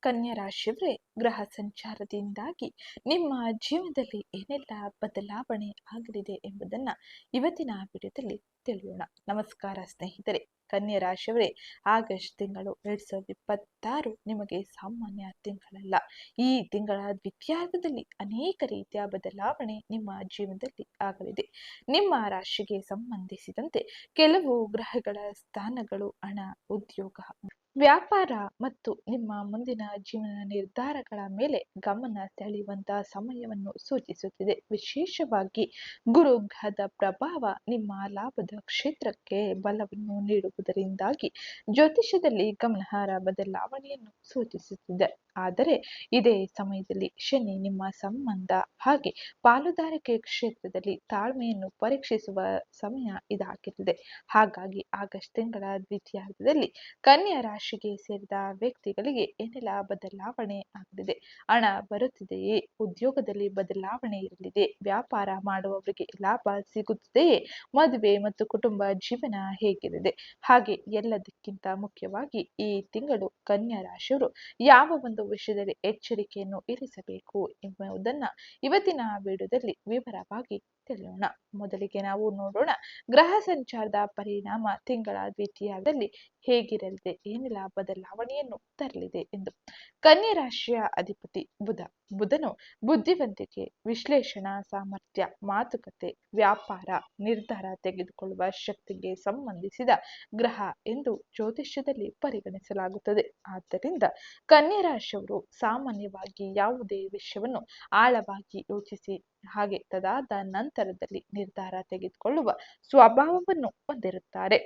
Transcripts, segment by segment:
ಕನ್ಯಾ ರಾಶಿಯವರೇ, ಗ್ರಹ ಸಂಚಾರದಿಂದಾಗಿ ನಿಮ್ಮ ಜೀವನದಲ್ಲಿ ಏನೆಲ್ಲ ಬದಲಾವಣೆ ಆಗಲಿದೆ ಎಂಬುದನ್ನ ಇವತ್ತಿನ ವಿಡಿಯೋದಲ್ಲಿ ತಿಳಿಯೋಣ. ನಮಸ್ಕಾರ ಸ್ನೇಹಿತರೆ. ಕನ್ಯಾ ರಾಶಿಯವರೇ, ಆಗಸ್ಟ್ ತಿಂಗಳು 2026 ನಿಮಗೆ ಸಾಮಾನ್ಯ ತಿಂಗಳಲ್ಲ. ಈ ತಿಂಗಳ ದ್ವಿತೀಯಾರ್ಧದಲ್ಲಿ ಅನೇಕ ರೀತಿಯ ಬದಲಾವಣೆ ನಿಮ್ಮ ಜೀವನದಲ್ಲಿ ಆಗಲಿದೆ. ನಿಮ್ಮ ರಾಶಿಗೆ ಸಂಬಂಧಿಸಿದಂತೆ ಕೆಲವು ಗ್ರಹಗಳ ಸ್ಥಾನಗಳು ಹಣ, ಉದ್ಯೋಗ, ವ್ಯಾಪಾರ ಮತ್ತು ನಿಮ್ಮ ಮುಂದಿನ ಜೀವನ ನಿರ್ಧಾರಗಳ ಮೇಲೆ ಗಮನ ಸೆಳೆಯುವಂತಹ ಸಮಯವನ್ನು ಸೂಚಿಸುತ್ತಿದೆ. ವಿಶೇಷವಾಗಿ ಗುರು ಗ್ರಹದ ಪ್ರಭಾವ ನಿಮ್ಮ ಲಾಭದ ಕ್ಷೇತ್ರಕ್ಕೆ ಬಲವನ್ನು ನೀಡುವುದರಿಂದಾಗಿ ಜ್ಯೋತಿಷ್ಯದಲ್ಲಿ ಗಮನಾರ್ಹ ಬದಲಾವಣೆಯನ್ನು ಸೂಚಿಸುತ್ತಿದೆ. ಆದರೆ ಇದೇ ಸಮಯದಲ್ಲಿ ಶನಿ ನಿಮ್ಮ ಸಂಬಂಧ ಹಾಗೆ ಪಾಲುದಾರಿಕೆ ಕ್ಷೇತ್ರದಲ್ಲಿ ತಾಳ್ಮೆಯನ್ನು ಪರೀಕ್ಷಿಸುವ ಸಮಯ ಇದಾಗಿರುತ್ತದೆ. ಹಾಗಾಗಿ ಆಗಸ್ಟ್ ತಿಂಗಳ ದ್ವಿತೀಯಾರ್ಧದಲ್ಲಿ ಕನ್ಯಾ ರಾಶಿಗೆ ಸೇರಿದ ವ್ಯಕ್ತಿಗಳಿಗೆ ಏನೆಲ್ಲ ಬದಲಾವಣೆ ಆಗಲಿದೆ? ಹಣ ಬರುತ್ತಿದೆಯೇ? ಉದ್ಯೋಗದಲ್ಲಿ ಬದಲಾವಣೆ ಇರಲಿದೆ? ವ್ಯಾಪಾರ ಮಾಡುವವರಿಗೆ ಲಾಭ ಸಿಗುತ್ತಿದೆಯೇ? ಮದುವೆ ಮತ್ತು ಕುಟುಂಬ ಜೀವನ ಹೇಗಿರಲಿದೆ? ಹಾಗೆ ಎಲ್ಲದಕ್ಕಿಂತ ಮುಖ್ಯವಾಗಿ ಈ ತಿಂಗಳು ಕನ್ಯಾ ರಾಶಿಯವರು ಯಾವ ಒಂದು ವಿಷಯದಲ್ಲಿ ಎಚ್ಚರಿಕೆಯನ್ನು ಇರಿಸಬೇಕು ಎಂಬುದನ್ನ ಇವತ್ತಿನ ವಿಡಿಯೋದಲ್ಲಿ ವಿವರವಾಗಿ ತಿಳಿಯೋಣ. ಮೊದಲಿಗೆ ನಾವು ನೋಡೋಣ, ಗ್ರಹ ಸಂಚಾರದ ಪರಿಣಾಮ ತಿಂಗಳ ದ್ವಿತೀಯದಲ್ಲಿ ಹೇಗಿರಲಿದೆ, ಏನೆಲ್ಲ ಬದಲಾವಣೆಯನ್ನು ತರಲಿದೆ ಎಂದು. ಕನ್ಯಾ ರಾಶಿಯ ಅಧಿಪತಿ ಬುಧ. ಬುಧನು ಬುದ್ಧಿವಂತಿಕೆ, ವಿಶ್ಲೇಷಣಾ ಸಾಮರ್ಥ್ಯ, ಮಾತುಕತೆ, ವ್ಯಾಪಾರ, ನಿರ್ಧಾರ ತೆಗೆದುಕೊಳ್ಳುವ ಶಕ್ತಿಗೆ ಸಂಬಂಧಿಸಿದ ಗ್ರಹ ಎಂದು ಜ್ಯೋತಿಷ್ಯದಲ್ಲಿ ಪರಿಗಣಿಸಲಾಗುತ್ತದೆ. ಆದ್ದರಿಂದ ಕನ್ಯಾ ರಾಶಿಯವರು ಸಾಮಾನ್ಯವಾಗಿ ಯಾವುದೇ ವಿಷಯವನ್ನು ಆಳವಾಗಿ ಯೋಚಿಸಿ ಹಾಗೆ ತದಾದ ನಂತರದಲ್ಲಿ ನಿರ್ಧಾರ ತೆಗೆದುಕೊಳ್ಳುವ ಸ್ವಭಾವವನ್ನು ಹೊಂದಿರುತ್ತಾರೆ.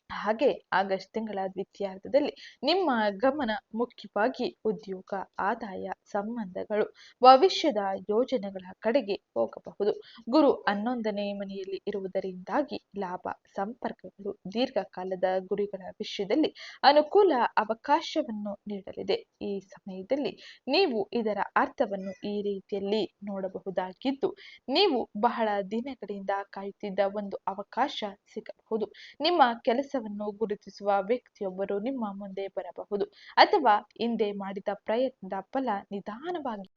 ಹಾಗೆ ಆಗಸ್ಟ್ ತಿಂಗಳ ದ್ವಿತೀಯಾರ್ಧದಲ್ಲಿ ನಿಮ್ಮ ಗಮನ ಮುಖ್ಯವಾಗಿ ಉದ್ಯೋಗ, ಆದಾಯ, ಸಂಬಂಧಗಳು, ಭವಿಷ್ಯದ ಯೋಜನೆಗಳ ಕಡೆಗೆ ಹೋಗಬಹುದು. ಗುರು 11ನೇ ಮನೆಯಲ್ಲಿ ಇರುವುದರಿಂದಾಗಿ ಲಾಭ, ಸಂಪರ್ಕಗಳು, ದೀರ್ಘಕಾಲದ ಗುರಿಗಳ ವಿಷಯದಲ್ಲಿ ಅನುಕೂಲ ಅವಕಾಶವನ್ನು ನೀಡಲಿದೆ. ಈ ಸಮಯದಲ್ಲಿ ನೀವು ಇದರ ಅರ್ಥವನ್ನು ಈ ರೀತಿಯಲ್ಲಿ ನೋಡಬಹುದಾಗಿದ್ದು, ನೀವು ಬಹಳ ದಿನಗಳಿಂದ ಕಾಯುತ್ತಿದ್ದ ಒಂದು ಅವಕಾಶ ಸಿಗಬಹುದು. ನಿಮ್ಮ ಕೆಲಸವನ್ನು ಗುರುತಿಸುವ ವ್ಯಕ್ತಿಯೊಬ್ಬರು ನಿಮ್ಮ ಮುಂದೆ ಬರಬಹುದು, ಅಥವಾ ಹಿಂದೆ ಮಾಡಿದ ಪ್ರಯತ್ನದ ಫಲ ನಿಧಾನವಾಗಿ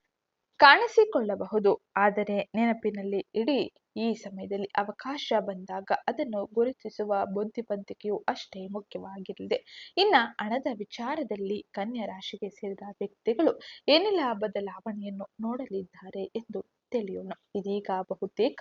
ಕಾಣಿಸಿಕೊಳ್ಳಬಹುದು. ಆದರೆ ನೆನಪಿನಲ್ಲಿ ಇಡಿ, ಈ ಸಮಯದಲ್ಲಿ ಅವಕಾಶ ಬಂದಾಗ ಅದನ್ನು ಗುರುತಿಸುವ ಬುದ್ಧಿವಂತಿಕೆಯು ಅಷ್ಟೇ ಮುಖ್ಯವಾಗಿರಲಿದೆ. ಇನ್ನು ಹಣದ ವಿಚಾರದಲ್ಲಿ ಕನ್ಯಾ ರಾಶಿಗೆ ಸೇರಿದ ವ್ಯಕ್ತಿಗಳು ಏನೆಲ್ಲ ಬದಲಾವಣೆಯನ್ನು ನೋಡಲಿದ್ದಾರೆ ಎಂದು ತಿಳಿಯೋಣ. ಇದೀಗ ಬಹುತೇಕ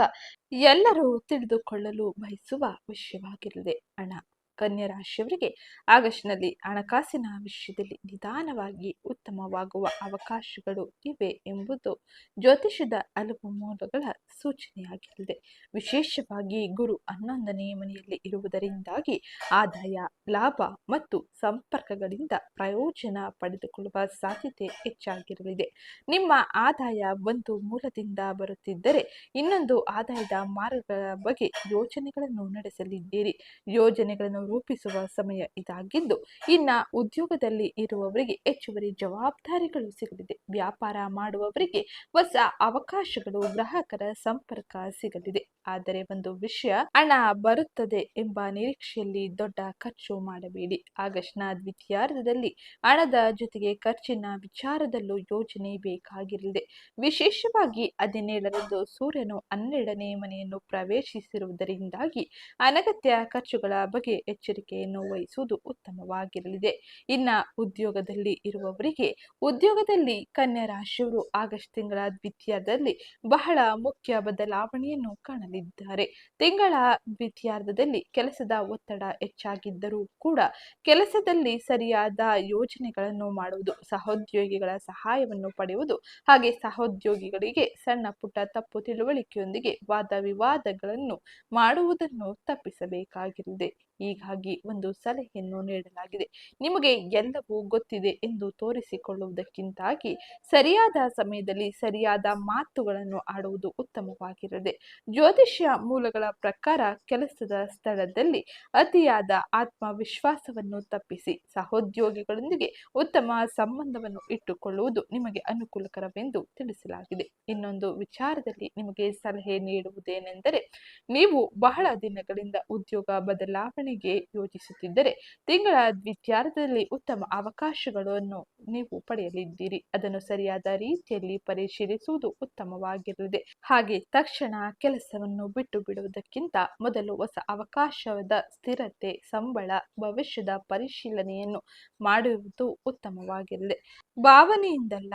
ಎಲ್ಲರೂ ತಿಳಿದುಕೊಳ್ಳಲು ಬಯಸುವ ವಿಷಯವಾಗಿರಲಿದೆ ಹಣ. ಕನ್ಯಾ ರಾಶಿಯವರಿಗೆ ಆಗಸ್ಟ್ನಲ್ಲಿ ಹಣಕಾಸಿನ ವಿಷಯದಲ್ಲಿ ನಿಧಾನವಾಗಿ ಉತ್ತಮವಾಗುವ ಅವಕಾಶಗಳು ಇವೆ ಎಂಬುದು ಜ್ಯೋತಿಷ್ಯದ ಹಲವು ಮೂಲಗಳ ಸೂಚನೆಯಾಗಿರಲಿದೆ. ವಿಶೇಷವಾಗಿ ಗುರು 11ನೇ ಮನೆಯಲ್ಲಿ ಇರುವುದರಿಂದಾಗಿ ಆದಾಯ, ಲಾಭ ಮತ್ತು ಸಂಪರ್ಕಗಳಿಂದ ಪ್ರಯೋಜನ ಪಡೆದುಕೊಳ್ಳುವ ಸಾಧ್ಯತೆ ಹೆಚ್ಚಾಗಿರಲಿದೆ. ನಿಮ್ಮ ಆದಾಯ ಒಂದು ಮೂಲದಿಂದ ಬರುತ್ತಿದ್ದರೆ ಇನ್ನೊಂದು ಆದಾಯದ ಮಾರ್ಗಗಳ ಬಗ್ಗೆ ಯೋಜನೆಗಳನ್ನು ನಡೆಸಲಿದ್ದೀರಿ. ಯೋಜನೆಗಳನ್ನು ರೂಪಿಸುವ ಸಮಯ ಇದಾಗಿದ್ದು, ಇನ್ನ ಉದ್ಯೋಗದಲ್ಲಿ ಇರುವವರಿಗೆ ಹೆಚ್ಚುವರಿ ಜವಾಬ್ದಾರಿಗಳು ಸಿಗಲಿದೆ. ವ್ಯಾಪಾರ ಮಾಡುವವರಿಗೆ ಹೊಸ ಅವಕಾಶಗಳು, ಗ್ರಾಹಕರ ಸಂಪರ್ಕ ಸಿಗಲಿದೆ. ಆದರೆ ಒಂದು ವಿಷಯ, ಹಣ ಬರುತ್ತದೆ ಎಂಬ ನಿರೀಕ್ಷೆಯಲ್ಲಿ ದೊಡ್ಡ ಖರ್ಚು ಮಾಡಬೇಡಿ. ಆಗಸ್ಟ್ನ ದ್ವಿತೀಯಾರ್ಧದಲ್ಲಿ ಹಣದ ಜೊತೆಗೆ ಖರ್ಚಿನ ವಿಚಾರದಲ್ಲೂ ಯೋಜನೆ ಬೇಕಾಗಿರಲಿದೆ. ವಿಶೇಷವಾಗಿ 17ರಂದು ಸೂರ್ಯನು 12ನೇ ಮನೆಯನ್ನು ಪ್ರವೇಶಿಸಿರುವುದರಿಂದಾಗಿ ಅನಗತ್ಯ ಖರ್ಚುಗಳ ಬಗ್ಗೆ ಎಚ್ಚರಿಕೆಯನ್ನು ವಹಿಸುವುದು ಉತ್ತಮವಾಗಿರಲಿದೆ. ಇನ್ನ ಉದ್ಯೋಗದಲ್ಲಿ ಇರುವವರಿಗೆ, ಉದ್ಯೋಗದಲ್ಲಿ ಕನ್ಯಾ ರಾಶಿಯವರು ಆಗಸ್ಟ್ ತಿಂಗಳ ದ್ವಿತೀಯಾರ್ಧದಲ್ಲಿ ಬಹಳ ಮುಖ್ಯ ಬದಲಾವಣೆಯನ್ನು ಕಾಣಲಿದ್ದಾರೆ. ತಿಂಗಳ ದ್ವಿತೀಯಾರ್ಧದಲ್ಲಿ ಕೆಲಸದ ಒತ್ತಡ ಹೆಚ್ಚಾಗಿದ್ದರೂ ಕೂಡ ಕೆಲಸದಲ್ಲಿ ಸರಿಯಾದ ಯೋಜನೆಗಳನ್ನು ಮಾಡುವುದು, ಸಹೋದ್ಯೋಗಿಗಳ ಸಹಾಯವನ್ನು ಪಡೆಯುವುದು ಹಾಗೆ ಸಹೋದ್ಯೋಗಿಗಳಿಗೆ ಸಣ್ಣ ಪುಟ್ಟ ತಪ್ಪು ತಿಳುವಳಿಕೆಯೊಂದಿಗೆ ವಾದ ವಿವಾದಗಳನ್ನು ಮಾಡುವುದನ್ನು ತಪ್ಪಿಸಬೇಕಾಗಿರುತ್ತದೆ. ಹೀಗಾಗಿ ಒಂದು ಸಲಹೆಯನ್ನು ನೀಡಲಾಗಿದೆ. ನಿಮಗೆ ಎಲ್ಲವೂ ಗೊತ್ತಿದೆ ಎಂದು ತೋರಿಸಿಕೊಳ್ಳುವುದಕ್ಕಿಂತಾಗಿ ಸರಿಯಾದ ಸಮಯದಲ್ಲಿ ಸರಿಯಾದ ಮಾತುಗಳನ್ನು ಆಡುವುದು ಉತ್ತಮವಾಗಿರದೆ. ಜ್ಯೋತಿಷ್ಯ ಮೂಲಗಳ ಪ್ರಕಾರ ಕೆಲಸದ ಸ್ಥಳದಲ್ಲಿ ಅತಿಯಾದ ಆತ್ಮವಿಶ್ವಾಸವನ್ನು ತಪ್ಪಿಸಿ ಸಹೋದ್ಯೋಗಿಗಳೊಂದಿಗೆ ಉತ್ತಮ ಸಂಬಂಧವನ್ನು ಇಟ್ಟುಕೊಳ್ಳುವುದು ನಿಮಗೆ ಅನುಕೂಲಕರವೆಂದು ತಿಳಿಸಲಾಗಿದೆ. ಇನ್ನೊಂದು ವಿಚಾರದಲ್ಲಿ ನಿಮಗೆ ಸಲಹೆ ನೀಡುವುದೇನೆಂದರೆ, ನೀವು ಬಹಳ ದಿನಗಳಿಂದ ಉದ್ಯೋಗ ಬದಲಾವಣೆ ಬೆಳವಣಿಗೆ ಯೋಜಿಸುತ್ತಿದ್ದರೆ ತಿಂಗಳ ದ್ವಿತೀಯಾರ್ಧದಲ್ಲಿ ಉತ್ತಮ ಅವಕಾಶಗಳನ್ನು ನೀವು ಪಡೆಯಲಿದ್ದೀರಿ. ಅದನ್ನು ಸರಿಯಾದ ರೀತಿಯಲ್ಲಿ ಪರಿಶೀಲಿಸುವುದು ಉತ್ತಮವಾಗಿರಲಿದೆ. ಹಾಗೆ ತಕ್ಷಣ ಕೆಲಸವನ್ನು ಬಿಟ್ಟು ಬಿಡುವುದಕ್ಕಿಂತ ಮೊದಲು ಹೊಸ ಅವಕಾಶದ ಸ್ಥಿರತೆ, ಸಂಬಳ, ಭವಿಷ್ಯದ ಪರಿಶೀಲನೆಯನ್ನು ಮಾಡುವುದು ಉತ್ತಮವಾಗಿರಲಿದೆ. ಭಾವನೆಯಿಂದಲ್ಲ,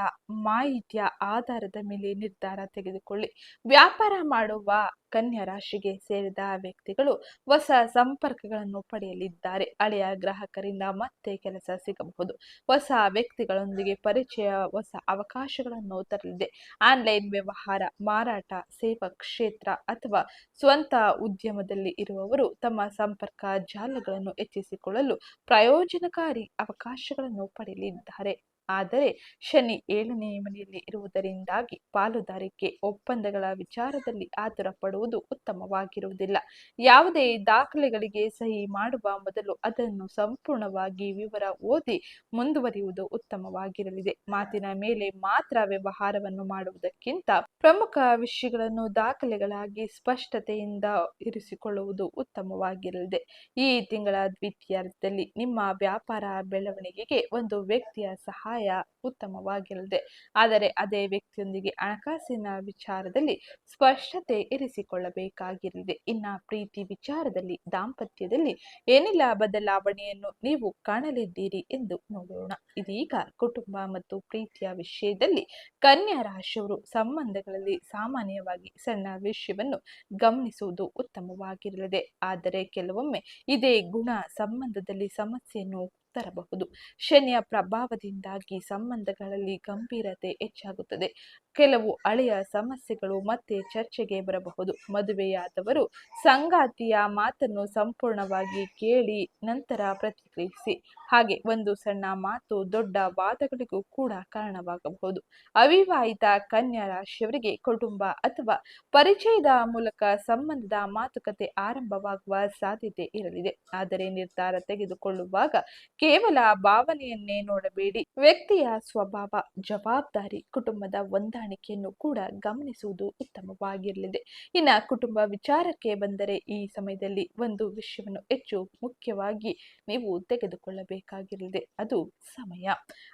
ಮಾಹಿತಿಯ ಆಧಾರದ ಮೇಲೆ ನಿರ್ಧಾರ ತೆಗೆದುಕೊಳ್ಳಿ. ವ್ಯಾಪಾರ ಮಾಡುವ ಕನ್ಯಾ ರಾಶಿಗೆ ಸೇರಿದ ವ್ಯಕ್ತಿಗಳು ಹೊಸ ಸಂಪರ್ಕಗಳನ್ನು ಪಡೆಯಲಿದ್ದಾರೆ. ಹಳೆಯ ಗ್ರಾಹಕರಿಂದ ಮತ್ತೆ ಕೆಲಸ ಸಿಗಬಹುದು. ಹೊಸ ವ್ಯಕ್ತಿಗಳೊಂದಿಗೆ ಪರಿಚಯ ಹೊಸ ಅವಕಾಶಗಳನ್ನು ತರಲಿದೆ. ಆನ್ಲೈನ್ ವ್ಯವಹಾರ, ಮಾರಾಟ, ಸೇವಾ ಕ್ಷೇತ್ರ ಅಥವಾ ಸ್ವಂತ ಉದ್ಯಮದಲ್ಲಿ ಇರುವವರು ತಮ್ಮ ಸಂಪರ್ಕ ಜಾಲಗಳನ್ನು ಹೆಚ್ಚಿಸಿಕೊಳ್ಳಲು ಪ್ರಯೋಜನಕಾರಿ ಅವಕಾಶಗಳನ್ನು ಪಡೆಯಲಿದ್ದಾರೆ. ಆದರೆ ಶನಿ 7ನೇ ಮನೆಯಲ್ಲಿ ಇರುವುದರಿಂದಾಗಿ ಪಾಲುದಾರಿಕೆ ಒಪ್ಪಂದಗಳ ವಿಚಾರದಲ್ಲಿ ಆತುರ ಪಡುವುದು ಉತ್ತಮವಾಗಿರುವುದಿಲ್ಲ. ಯಾವುದೇ ದಾಖಲೆಗಳಿಗೆ ಸಹಿ ಮಾಡುವ ಮೊದಲು ಅದನ್ನು ಸಂಪೂರ್ಣವಾಗಿ ವಿವರ ಓದಿ ಮುಂದುವರಿಯುವುದು ಉತ್ತಮವಾಗಿರಲಿದೆ. ಮಾತಿನ ಮೇಲೆ ಮಾತ್ರ ವ್ಯವಹಾರವನ್ನು ಮಾಡುವುದಕ್ಕಿಂತ ಪ್ರಮುಖ ವಿಷಯಗಳನ್ನು ದಾಖಲೆಗಳಾಗಿ ಸ್ಪಷ್ಟತೆಯಿಂದ ಇರಿಸಿಕೊಳ್ಳುವುದು ಉತ್ತಮವಾಗಿರಲಿದೆ. ಈ ತಿಂಗಳ ದ್ವಿತೀಯಾರ್ಧದಲ್ಲಿ ನಿಮ್ಮ ವ್ಯಾಪಾರ ಬೆಳವಣಿಗೆಗೆ ಒಂದು ವ್ಯಕ್ತಿಯ ಸಹಾಯ ಉತ್ತಮವಾಗಿರಲಿದೆ. ಆದರೆ ಅದೇ ವ್ಯಕ್ತಿಯೊಂದಿಗೆ ಹಣಕಾಸಿನ ವಿಚಾರದಲ್ಲಿ ಸ್ಪಷ್ಟತೆ ಇರಿಸಿಕೊಳ್ಳಬೇಕಾಗಿರಲಿದೆ. ಇನ್ನ ಪ್ರೀತಿ ವಿಚಾರದಲ್ಲಿ, ದಾಂಪತ್ಯದಲ್ಲಿ ಏನೆಲ್ಲ ಬದಲಾವಣೆಯನ್ನು ನೀವು ಕಾಣಲಿದ್ದೀರಿ ಎಂದು ನೋಡೋಣ. ಇದೀಗ ಕುಟುಂಬ ಮತ್ತು ಪ್ರೀತಿಯ ವಿಷಯದಲ್ಲಿ ಕನ್ಯಾ ರಾಶಿಯವರು ಸಂಬಂಧಗಳಲ್ಲಿ ಸಾಮಾನ್ಯವಾಗಿ ಸಣ್ಣ ವಿಷಯವನ್ನು ಗಮನಿಸುವುದು ಉತ್ತಮವಾಗಿರಲಿದೆ. ಆದರೆ ಕೆಲವೊಮ್ಮೆ ಇದೇ ಗುಣ ಸಂಬಂಧದಲ್ಲಿ ಸಮಸ್ಯೆಯನ್ನು ತರಬಹುದು. ಶನಿಯ ಪ್ರಭಾವದಿಂದಾಗಿ ಸಂಬಂಧಗಳಲ್ಲಿ ಗಂಭೀರತೆ ಹೆಚ್ಚಾಗುತ್ತದೆ. ಕೆಲವು ಹಳೆಯ ಸಮಸ್ಯೆಗಳು ಮತ್ತೆ ಚರ್ಚೆಗೆ ಬರಬಹುದು. ಮದುವೆಯಾದವರು ಸಂಗಾತಿಯ ಮಾತನ್ನು ಸಂಪೂರ್ಣವಾಗಿ ಕೇಳಿ ನಂತರ ಪ್ರತಿಕ್ರಿಯಿಸಿ. ಹಾಗೆ ಒಂದು ಸಣ್ಣ ಮಾತು ದೊಡ್ಡ ವಾದಗಳಿಗೂ ಕೂಡ ಕಾರಣವಾಗಬಹುದು. ಅವಿವಾಹಿತ ಕನ್ಯಾ ರಾಶಿಯವರಿಗೆ ಕುಟುಂಬ ಅಥವಾ ಪರಿಚಯದ ಮೂಲಕ ಸಂಬಂಧದ ಮಾತುಕತೆ ಆರಂಭವಾಗುವ ಸಾಧ್ಯತೆ ಇರಲಿದೆ. ಆದರೆ ನಿರ್ಧಾರ ತೆಗೆದುಕೊಳ್ಳುವಾಗ ಕೇವಲ ಭಾವನೆಯನ್ನೇ ನೋಡಬೇಡಿ. ವ್ಯಕ್ತಿಯ ಸ್ವಭಾವ, ಜವಾಬ್ದಾರಿ, ಕುಟುಂಬದ ಹೊಂದಾಣಿಕೆಯನ್ನು ಕೂಡ ಗಮನಿಸುವುದು ಉತ್ತಮವಾಗಿರಲಿದೆ. ಇನ್ನು ಕುಟುಂಬ ವಿಚಾರಕ್ಕೆ ಬಂದರೆ ಈ ಸಮಯದಲ್ಲಿ ಒಂದು ವಿಷಯವನ್ನು ಹೆಚ್ಚು ಮುಖ್ಯವಾಗಿ ನೀವು ತೆಗೆದುಕೊಳ್ಳಬೇಕಾಗಿರಲಿದೆ. ಅದು ಸಮಯ.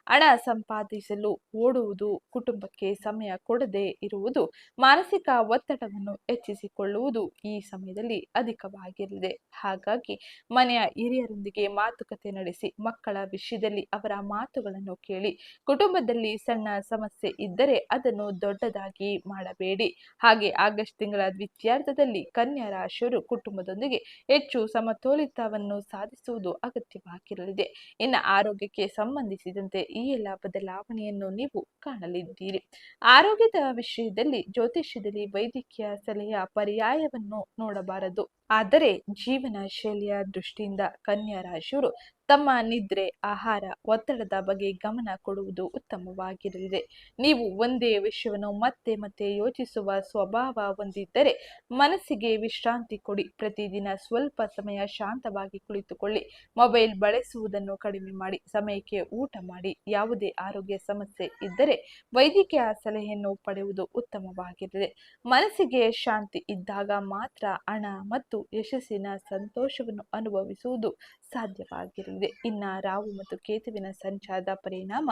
ಹಣ ಸಂಪಾದಿಸಲು ಓಡುವುದು, ಕುಟುಂಬಕ್ಕೆ ಸಮಯ ಕೊಡದೆ ಇರುವುದು, ಮಾನಸಿಕ ಒತ್ತಡವನ್ನು ಹೆಚ್ಚಿಸಿಕೊಳ್ಳುವುದು ಈ ಸಮಯದಲ್ಲಿ ಅಧಿಕವಾಗಿರಲಿದೆ. ಹಾಗಾಗಿ ಮನೆಯ ಹಿರಿಯರೊಂದಿಗೆ ಮಾತುಕತೆ ನಡೆಸಿ, ಮಕ್ಕಳ ವಿಷಯದಲ್ಲಿ ಅವರ ಮಾತುಗಳನ್ನು ಕೇಳಿ. ಕುಟುಂಬದಲ್ಲಿ ಸಣ್ಣ ಸಮಸ್ಯೆ ಇದ್ದರೆ ಅದನ್ನು ದೊಡ್ಡದಾಗಿ ಮಾಡಬೇಡಿ. ಹಾಗೆ ಆಗಸ್ಟ್ ತಿಂಗಳ ದ್ವಿತೀಯಾರ್ಧದಲ್ಲಿ ಕನ್ಯಾ ರಾಶಿಯವರು ಕುಟುಂಬದೊಂದಿಗೆ ಹೆಚ್ಚು ಸಮತೋಲಿತವನ್ನು ಸಾಧಿಸುವುದು ಅಗತ್ಯವಾಗಿರಲಿದೆ. ಇನ್ನು ಆರೋಗ್ಯಕ್ಕೆ ಸಂಬಂಧಿಸಿದಂತೆ ಈ ಎಲ್ಲ ಬದಲಾವಣೆಯನ್ನು ನೀವು ಕಾಣಲಿದ್ದೀರಿ. ಆರೋಗ್ಯದ ವಿಷಯದಲ್ಲಿ ಜ್ಯೋತಿಷ್ಯದಲ್ಲಿ ವೈದ್ಯಕೀಯ ಸಲಹೆಯ ಪರ್ಯಾಯವನ್ನು ನೋಡಬಾರದು. ಆದರೆ ಜೀವನ ಶೈಲಿಯ ದೃಷ್ಟಿಯಿಂದ ಕನ್ಯಾ ರಾಶಿಯವರು ತಮ್ಮ ನಿದ್ರೆ, ಆಹಾರ, ಒತ್ತಡದ ಬಗ್ಗೆ ಗಮನ ಕೊಡುವುದು ಉತ್ತಮವಾಗಿರಲಿದೆ. ನೀವು ಒಂದೇ ವಿಷಯವನ್ನು ಮತ್ತೆ ಮತ್ತೆ ಯೋಚಿಸುವ ಸ್ವಭಾವ ಹೊಂದಿದ್ದರೆ ಮನಸ್ಸಿಗೆ ವಿಶ್ರಾಂತಿ ಕೊಡಿ. ಪ್ರತಿದಿನ ಸ್ವಲ್ಪ ಸಮಯ ಶಾಂತವಾಗಿ ಕುಳಿತುಕೊಳ್ಳಿ. ಮೊಬೈಲ್ ಬಳಸುವುದನ್ನು ಕಡಿಮೆ ಮಾಡಿ. ಸಮಯಕ್ಕೆ ಊಟ ಮಾಡಿ. ಯಾವುದೇ ಆರೋಗ್ಯ ಸಮಸ್ಯೆ ಇದ್ದರೆ ವೈದ್ಯಕೀಯ ಸಲಹೆಯನ್ನು ಪಡೆಯುವುದು ಉತ್ತಮವಾಗಿರಲಿದೆ. ಮನಸ್ಸಿಗೆ ಶಾಂತಿ ಇದ್ದಾಗ ಮಾತ್ರ ಹಣ ಮತ್ತು ಯಶಸ್ಸಿನ ಸಂತೋಷವನ್ನು ಅನುಭವಿಸುವುದು ಸಾಧ್ಯವಾಗಿರಲಿದೆ. ಇನ್ನ ರಾಹು ಮತ್ತು ಕೇತುವಿನ ಸಂಚಾರದ ಪರಿಣಾಮ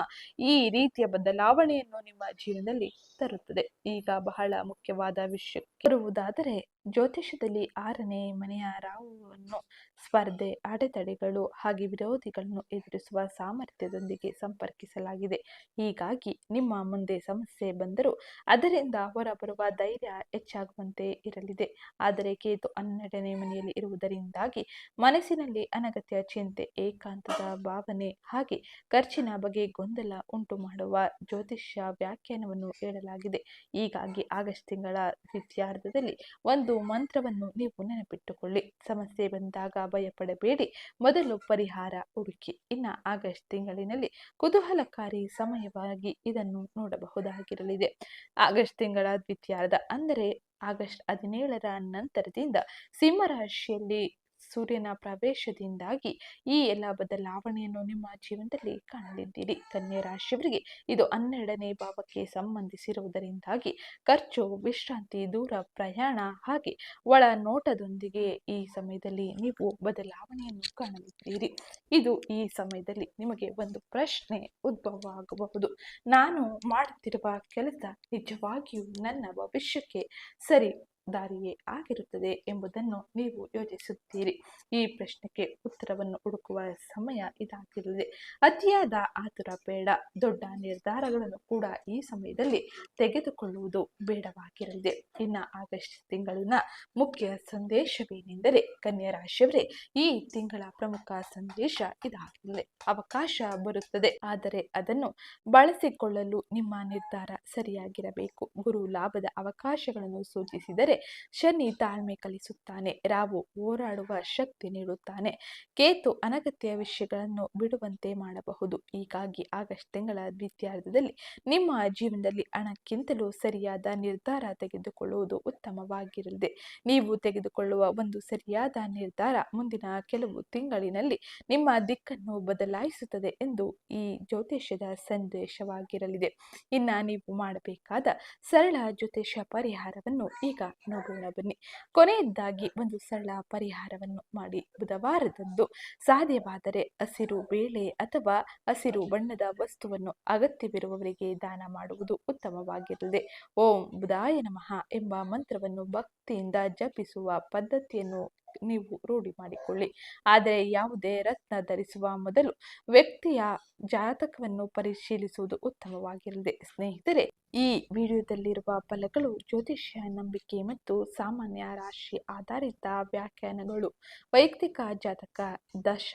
ಈ ರೀತಿಯ ಬದಲಾವಣೆಯನ್ನು ನಿಮ್ಮ ಜೀವನದಲ್ಲಿ ತರುತ್ತದೆ. ಈಗ ಬಹಳ ಮುಖ್ಯವಾದ ವಿಷಯಕ್ಕೆ ಬರುವುದಾದರೆ, ಜ್ಯೋತಿಷದಲ್ಲಿ 6ನೇ ಮನೆಯ ರಾಹುವನ್ನು ಸ್ಪರ್ಧೆ, ಅಡೆತಡೆಗಳು ಹಾಗೆ ವಿರೋಧಿಗಳನ್ನು ಎದುರಿಸುವ ಸಾಮರ್ಥ್ಯದೊಂದಿಗೆ ಸಂಪರ್ಕಿಸಲಾಗಿದೆ. ಹೀಗಾಗಿ ನಿಮ್ಮ ಮುಂದೆ ಸಮಸ್ಯೆ ಬಂದರೂ ಅದರಿಂದ ಹೊರಬರುವ ಧೈರ್ಯ ಹೆಚ್ಚಾಗುವಂತೆ ಇರಲಿದೆ. ಆದರೆ ಕೇತು 12ನೇ ಮನೆಯಲ್ಲಿ ಇರುವುದರಿಂದಾಗಿ ಮನಸ್ಸಿನಲ್ಲಿ ಅನಗತ್ಯ ಚಿಂತೆ, ಏಕಾಂತದ ಭಾವನೆ ಹಾಗೆ ಖರ್ಚಿನ ಬಗ್ಗೆ ಗೊಂದಲ ಉಂಟು ಮಾಡುವ ಜ್ಯೋತಿಷ್ಯ ವ್ಯಾಖ್ಯಾನವನ್ನು ಹೇಳಲಾಗಿದೆ. ಹೀಗಾಗಿ ಆಗಸ್ಟ್ ತಿಂಗಳ ದ್ವಿತೀಯಾರ್ಧದಲ್ಲಿ ಒಂದು ಮಂತ್ರವನ್ನು ನೀವು ನೆನಪಿಟ್ಟುಕೊಳ್ಳಿ. ಸಮಸ್ಯೆ ಬಂದಾಗ ಭಯಪಡಬೇಡಿ, ಮೊದಲು ಪರಿಹಾರ ಹುಡುಕಿ. ಇನ್ನು ಆಗಸ್ಟ್ ತಿಂಗಳಿನಲ್ಲಿ ಕುತೂಹಲಕಾರಿ ಸಮಯವಾಗಿ ಇದನ್ನು ನೋಡಬಹುದಾಗಿರಲಿದೆ. ಆಗಸ್ಟ್ ತಿಂಗಳ ದ್ವಿತೀಯಾರ್ಧ ಅಂದರೆ ಆಗಸ್ಟ್ 17ರ ನಂತರದಿಂದ ಸಿಂಹರಾಶಿಯಲ್ಲಿ ಸೂರ್ಯನ ಪ್ರವೇಶದಿಂದಾಗಿ ಈ ಎಲ್ಲ ಬದಲಾವಣೆಯನ್ನು ನಿಮ್ಮ ಜೀವನದಲ್ಲಿ ಕಾಣಲಿದ್ದೀರಿ. ಕನ್ಯಾ ರಾಶಿಯವರಿಗೆ ಇದು 12ನೇ ಭಾವಕ್ಕೆ ಸಂಬಂಧಿಸಿರುವುದರಿಂದಾಗಿ ಖರ್ಚು, ವಿಶ್ರಾಂತಿ, ದೂರ ಪ್ರಯಾಣ ಹಾಗೆ ಒಳ ನೋಟದೊಂದಿಗೆ ಈ ಸಮಯದಲ್ಲಿ ನೀವು ಬದಲಾವಣೆಯನ್ನು ಕಾಣಲಿದ್ದೀರಿ. ಇದು ಈ ಸಮಯದಲ್ಲಿ ನಿಮಗೆ ಒಂದು ಪ್ರಶ್ನೆ ಉದ್ಭವ ಆಗಬಹುದು. ನಾನು ಮಾಡುತ್ತಿರುವ ಕೆಲಸ ನಿಜವಾಗಿಯೂ ನನ್ನ ಭವಿಷ್ಯಕ್ಕೆ ಸರಿ ದಾರಿಯೇ ಆಗಿರುತ್ತದೆ ಎಂಬುದನ್ನು ನೀವು ಯೋಚಿಸುತ್ತೀರಿ. ಈ ಪ್ರಶ್ನೆಗೆ ಉತ್ತರವನ್ನು ಹುಡುಕುವ ಸಮಯ ಇದಾಗಿರಲಿದೆ. ಅತಿಯಾದ ಆತುರ ಬೇಡ. ದೊಡ್ಡ ನಿರ್ಧಾರಗಳನ್ನು ಕೂಡ ಈ ಸಮಯದಲ್ಲಿ ತೆಗೆದುಕೊಳ್ಳುವುದು ಬೇಡವಾಗಿರಲಿದೆ. ಇನ್ನು ಆಗಸ್ಟ್ ತಿಂಗಳಿನ ಮುಖ್ಯ ಸಂದೇಶವೇನೆಂದರೆ, ಕನ್ಯಾ ರಾಶಿಯವರೇ, ಈ ತಿಂಗಳ ಪ್ರಮುಖ ಸಂದೇಶ ಇದಾಗಿರಲಿದೆ. ಅವಕಾಶ ಬರುತ್ತದೆ, ಆದರೆ ಅದನ್ನು ಬಳಸಿಕೊಳ್ಳಲು ನಿಮ್ಮ ನಿರ್ಧಾರ ಸರಿಯಾಗಿರಬೇಕು. ಗುರು ಲಾಭದ ಅವಕಾಶಗಳನ್ನು ಸೂಚಿಸಿದರೆ ಶನಿ ತಾಳ್ಮೆ ಕಲಿಸುತ್ತಾನೆ. ರಾಹು ಹೋರಾಡುವ ಶಕ್ತಿ ನೀಡುತ್ತಾನೆ. ಕೇತು ಅನಗತ್ಯ ವಿಷಯಗಳನ್ನು ಬಿಡುವಂತೆ ಮಾಡಬಹುದು. ಹೀಗಾಗಿ ಆಗಸ್ಟ್ ತಿಂಗಳ ದ್ವಿತೀಯಾರ್ಧದಲ್ಲಿ ನಿಮ್ಮ ಜೀವನದಲ್ಲಿ ಹಣಕ್ಕಿಂತಲೂ ಸರಿಯಾದ ನಿರ್ಧಾರ ತೆಗೆದುಕೊಳ್ಳುವುದು ಉತ್ತಮವಾಗಿರಲಿದೆ. ನೀವು ತೆಗೆದುಕೊಳ್ಳುವ ಒಂದು ಸರಿಯಾದ ನಿರ್ಧಾರ ಮುಂದಿನ ಕೆಲವು ತಿಂಗಳಿನಲ್ಲಿ ನಿಮ್ಮ ದಿಕ್ಕನ್ನು ಬದಲಾಯಿಸುತ್ತದೆ ಎಂದು ಈ ಜ್ಯೋತಿಷ್ಯದ ಸಂದೇಶವಾಗಿರಲಿದೆ. ಇನ್ನು ನೀವು ಮಾಡಬೇಕಾದ ಸರಳ ಜ್ಯೋತಿಷ್ಯ ಪರಿಹಾರವನ್ನು ಈಗ ನೋಡೋಣ ಬನ್ನಿ. ಕೊನೆಯದಾಗಿ ಒಂದು ಸರಳ ಪರಿಹಾರವನ್ನು ಮಾಡಿ. ಬುಧವಾರದಂದು ಸಾಧ್ಯವಾದರೆ ಹಸಿರು ಬೇಳೆ ಅಥವಾ ಹಸಿರು ಬಣ್ಣದ ವಸ್ತುವನ್ನು ಅಗತ್ಯವಿರುವವರಿಗೆ ದಾನ ಮಾಡುವುದು ಉತ್ತಮವಾಗಿರಲಿದೆ. ಓಂ ಬುಧಾಯ ನಮಃ ಎಂಬ ಮಂತ್ರವನ್ನು ಭಕ್ತಿಯಿಂದ ಜಪಿಸುವ ಪದ್ಧತಿಯನ್ನು ನೀವು ರೂಢಿ ಮಾಡಿಕೊಳ್ಳಿ. ಆದರೆ ಯಾವುದೇ ರತ್ನ ಧರಿಸುವ ಮೊದಲು ವ್ಯಕ್ತಿಯ ಜಾತಕವನ್ನು ಪರಿಶೀಲಿಸುವುದು ಉತ್ತಮವಾಗಿರಲಿದೆ. ಸ್ನೇಹಿತರೆ, ಈ ವಿಡಿಯೋದಲ್ಲಿರುವ ಫಲಗಳು ಜ್ಯೋತಿಷ್ಯ ನಂಬಿಕೆ ಮತ್ತು ಸಾಮಾನ್ಯ ರಾಶಿ ಆಧಾರಿತ ವ್ಯಾಖ್ಯಾನಗಳು. ವೈಯಕ್ತಿಕ ಜಾತಕ, ದಶ,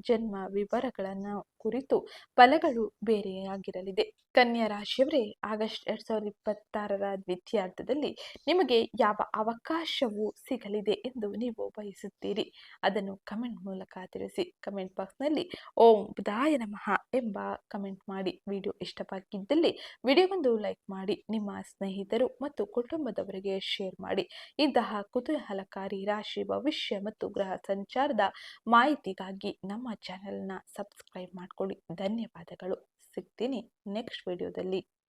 ಜನ್ಮ ವಿವರಗಳನ್ನು ಕುರಿತು ಫಲಗಳು ಬೇರೆಯಾಗಿರಲಿದೆ. ಕನ್ಯಾ ರಾಶಿಯವರೇ, ಆಗಸ್ಟ್ 2026ರ ದ್ವಿತೀಯಾರ್ಧದಲ್ಲಿ ನಿಮಗೆ ಯಾವ ಅವಕಾಶವೂ ಸಿಗಲಿದೆ ಎಂದು ನೀವು ಬಯಸುತ್ತೀರಿ ಅದನ್ನು ಕಮೆಂಟ್ ಮೂಲಕ ತಿಳಿಸಿ. ಕಮೆಂಟ್ ಬಾಕ್ಸ್ನಲ್ಲಿ ಓಂ ಬುಧಾಯ ನಮಃ ಎಂಬ ಕಮೆಂಟ್ ಮಾಡಿ. ವಿಡಿಯೋ ಇಷ್ಟವಾಗಿದ್ದಲ್ಲಿ ವಿಡಿಯೋಗೊಂದು ಲೈಕ್ ಮಾಡಿ. ನಿಮ್ಮ ಸ್ನೇಹಿತರು ಮತ್ತು ಕುಟುಂಬದವರಿಗೆ ಶೇರ್ ಮಾಡಿ. ಇಂತಹ ಕುತೂಹಲಕಾರಿ ರಾಶಿ ಭವಿಷ್ಯ ಮತ್ತು ಗ್ರಹ ಸಂಚಾರದ ಮಾಹಿತಿಗಾಗಿ ನಮ್ಮ ಚಾನೆಲ್ನ ಸಬ್ಸ್ಕ್ರೈಬ್ ಮಾಡಿಕೊಳ್ಳಿ. ಧನ್ಯವಾದಗಳು. ಸಿಗ್ತೀನಿ ನೆಕ್ಸ್ಟ್ ವಿಡಿಯೋದಲ್ಲಿ.